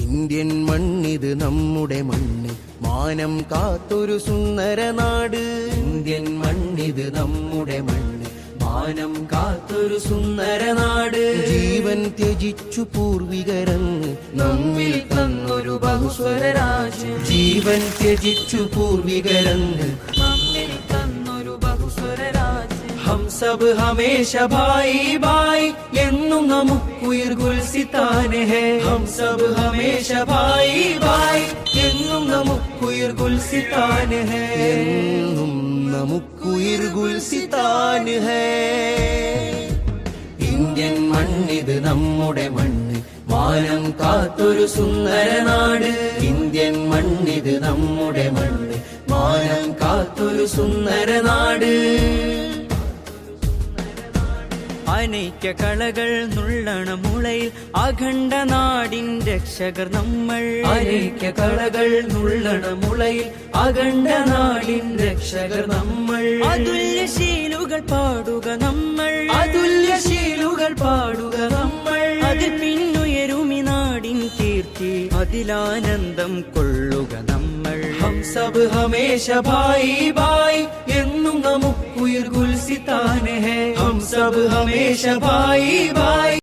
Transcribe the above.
Indian മണ്ണിത് നമ്മുടെ മണ്ണ്, മാനം കാത്തൊരു സുന്ദര നാട്. ഇന്ത്യൻ മണ്ണിത് നമ്മുടെ മണ്ണ്, മാനം കാത്തൊരു സുന്ദര നാട്. ജീവൻ ത്യജിച്ചു പൂർവികരങ്ങ് നമ്മിൽ തന്നൊരു ബഹുസ്വര രാജ്യം. ജീവൻ ത്യജിച്ചു പൂർവികരങ്ങ് നമ്മിൽ തന്നൊരു ബഹുസ്വര രാജ്യം. ഹം സബ് ഹമേശ ഭായി ഭായി എന്നും നമുക്കുയിർ ഗുൽസിതാനെ ഹേ. ഹം സബ് ഹമേശ ഭായി ഭായി എന്നും നമുക്കുയിർ ഗുൽസിതാനെ ഹേ. എന്നും നമുക്കുയിർ ഗുൽസിതാന് ഹേ. ഇന്ത്യൻ മണ്ണിത് നമ്മുടെ മണ്ണ്, മാനം കാത്തൊരു സുന്ദര നാട്. ഇന്ത്യൻ മണ്ണിത് നമ്മുടെ മണ്ണ്, മാനം കാത്തൊരു സുന്ദര നാട്. അനൈക്യ കളകൾ നുള്ളണ മുളയിൽ അഖണ്ഡ നാടിൻ രക്ഷകർ നമ്മൾ. അനൈക്യ കളകൾ നുള്ളണ മുളയിൽ അഖണ്ഡ നാടിൻ രക്ഷകർ നമ്മൾ. അതുല്യശീലുകൾ പാടുക നമ്മൾ. അതുല്യശീലുകൾ പാടുക നമ്മൾ. അതിൽ പിന്നുയരുമി നാടിൻ കീർത്തി, അതിലാനന്ദം കൊള്ളുക നമ്മൾ. ഹം സബ് ഹമേശ ഭായി ഭായി എന്നും നമുക്കുയിർ ഗുൽസിതാനെ ഹേ. ഹം സബ് ഹമേശ ഭായി ഭായി